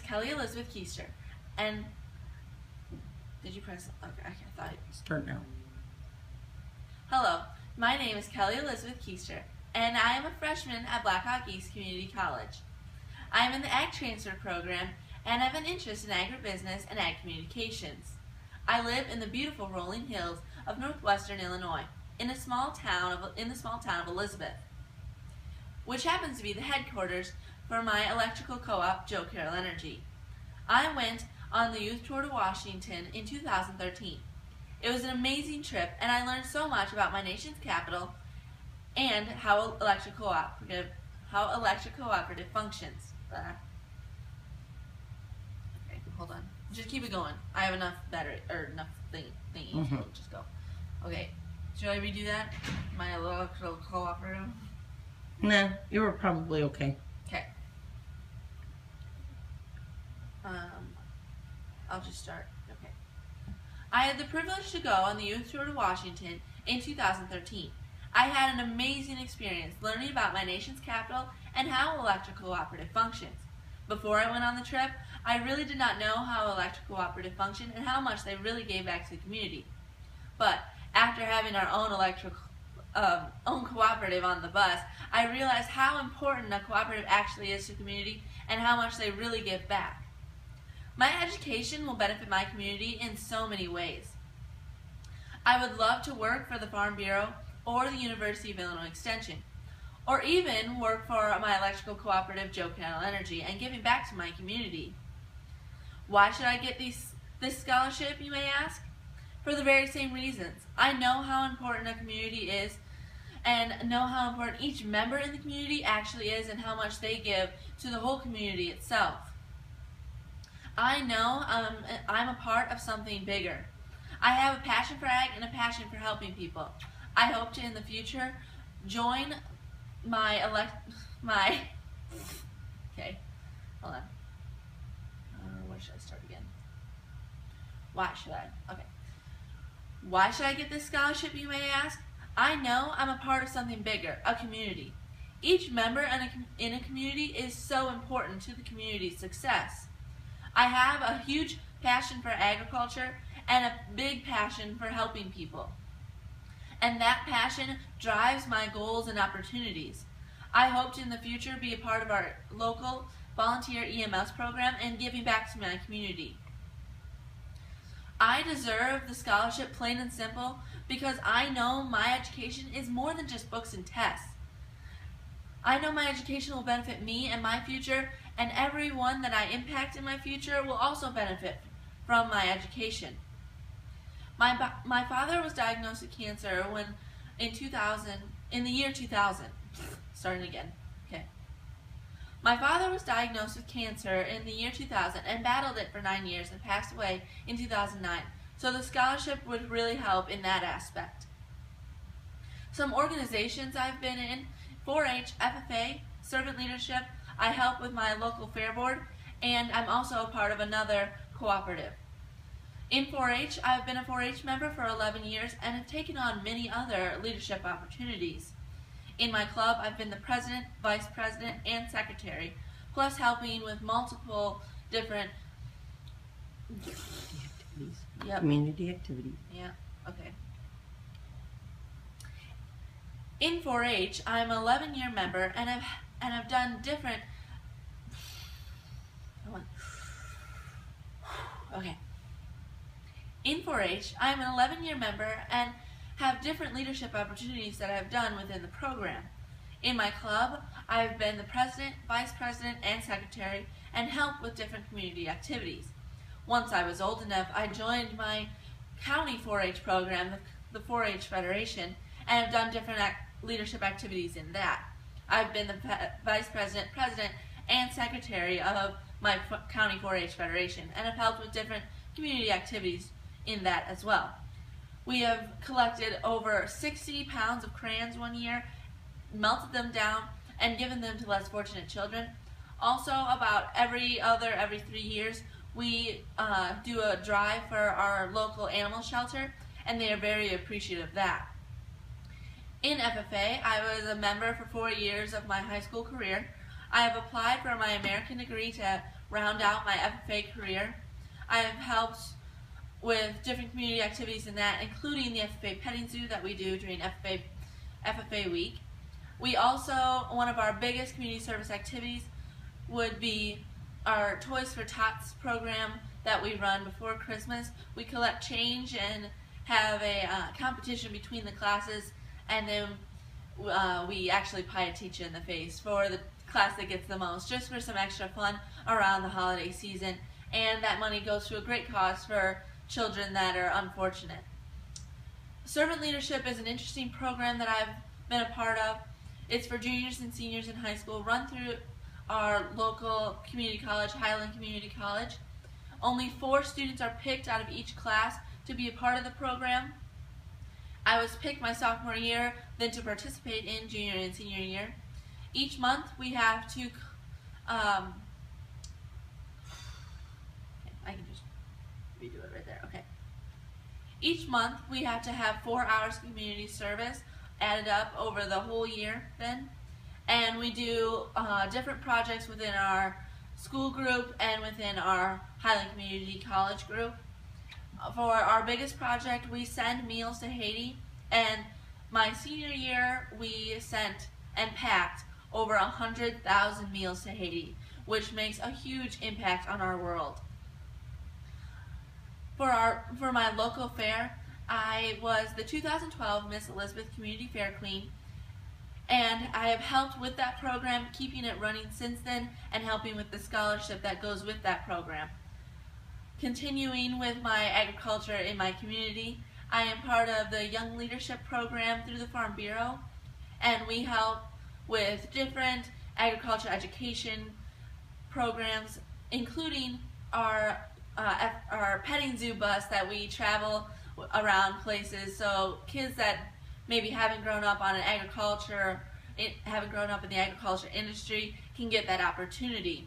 Kelly Elizabeth Koester, and did you press? Okay, I thought. Start now. Hello, my name is Kelly Elizabeth Koester, and I am a freshman at Blackhawk East Community College. I am in the Ag Transfer program and have an interest in agribusiness and ag communications. I live in the beautiful rolling hills of northwestern Illinois, in the small town of Elizabeth, which happens to be the headquarters for my electrical co-op, Joe Carroll Energy. I went on the youth tour to Washington in 2013. It was an amazing trip, and I learned so much about my nation's capital and how electric cooperative functions. Okay, hold on. Just keep it going. I have enough battery or enough thingy. So just go. Okay. Should I redo that? My electrical cooperative. Nah, you were probably okay. Okay. I'll just start. Okay. I had the privilege to go on the youth tour to Washington in 2013. I had an amazing experience learning about my nation's capital and how electric cooperative functions. Before I went on the trip, I really did not know how electric cooperative functioned and how much they really gave back to the community. But after having our own cooperative on the bus, I realized how important a cooperative actually is to the community and how much they really give back. My education will benefit my community in so many ways. I would love to work for the Farm Bureau or the University of Illinois Extension, or even work for my electrical cooperative, Joe Carroll Energy, and giving back to my community. Why should I get this scholarship, you may ask? For the very same reasons. I know how important a community is and know how important each member in the community actually is and how much they give to the whole community itself. I know I'm a part of something bigger. I have a passion for ag and a passion for helping people. I hope to in the future join okay, hold on. Where should I start again? Why should I? Okay. Why should I get this scholarship, you may ask? I know I'm a part of something bigger, a community. Each member in a community is so important to the community's success. I have a huge passion for agriculture and a big passion for helping people. And that passion drives my goals and opportunities. I hope to in the future be a part of our local volunteer EMS program and giving back to my community. I deserve the scholarship plain and simple because I know my education is more than just books and tests. I know my education will benefit me and my future, and everyone that I impact in my future will also benefit from my education. My father was diagnosed with cancer in the year 2000. Starting again. Okay. My father was diagnosed with cancer in the year 2000 and battled it for 9 years and passed away in 2009. So the scholarship would really help in that aspect. Some organizations I've been in: 4-H, FFA, servant leadership. I help with my local fair board, and I'm also a part of another cooperative. In 4-H, I've been a 4-H member for 11 years and have taken on many other leadership opportunities. In my club, I've been the president, vice president, and secretary, plus helping with multiple different Activities. Yep. Community activities. Yeah, okay. In 4-H, I'm an 11-year member and I've done different. Okay. In 4-H, I'm an 11-year member and have different leadership opportunities that I've done within the program. In my club, I've been the president, vice president, and secretary, and helped with different community activities. Once I was old enough, I joined my county 4-H program, the 4-H Federation, and have done different leadership activities in that. I've been the vice president, president, and secretary of my county 4-H Federation, and have helped with different community activities in that as well. We have collected over 60 pounds of crayons one year, melted them down, and given them to less fortunate children. Also, about every 3 years, we do a drive for our local animal shelter, and they are very appreciative of that. In FFA, I was a member for 4 years of my high school career. I have applied for my American degree to round out my FFA career. I have helped with different community activities in that, including the FFA petting zoo that we do during FFA week. We also, one of our biggest community service activities would be our Toys for Tots program that we run before Christmas. We collect change and have a competition between the classes, and then we actually pie a teacher in the face for the class that gets the most, just for some extra fun around the holiday season. And that money goes to a great cause for children that are unfortunate. Servant Leadership is an interesting program that I've been a part of. It's for juniors and seniors in high school, run through our local community college, Highland Community College. Only 4 students are picked out of each class to be a part of the program. I was picked my sophomore year, then to participate in junior and senior year. Each month we have to, I can just redo it right there, okay. Each month we have to have 4 hours of community service added up over the whole year then. And we do different projects within our school group and within our Highland Community College group. For our biggest project, we send meals to Haiti, and my senior year we sent and packed over 100,000 meals to Haiti, which makes a huge impact on our world. For my local fair, I was the 2012 Miss Elizabeth Community Fair Queen, and I have helped with that program, keeping it running since then, and helping with the scholarship that goes with that program. Continuing with my agriculture in my community, I am part of the Young Leadership Program through the Farm Bureau, and we help with different agriculture education programs, including our petting zoo bus that we travel around places, so kids that maybe haven't grown up on haven't grown up in the agriculture industry can get that opportunity.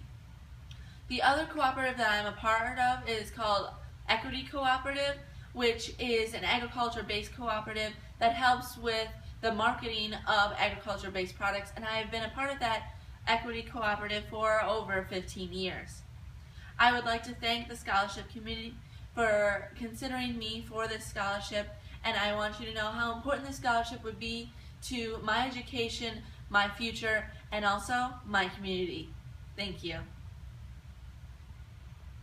The other cooperative that I'm a part of is called Equity Cooperative, which is an agriculture-based cooperative that helps with the marketing of agriculture-based products, and I have been a part of that Equity Cooperative for over 15 years. I would like to thank the scholarship committee for considering me for this scholarship, and I want you to know how important this scholarship would be to my education, my future, and also my community. Thank you.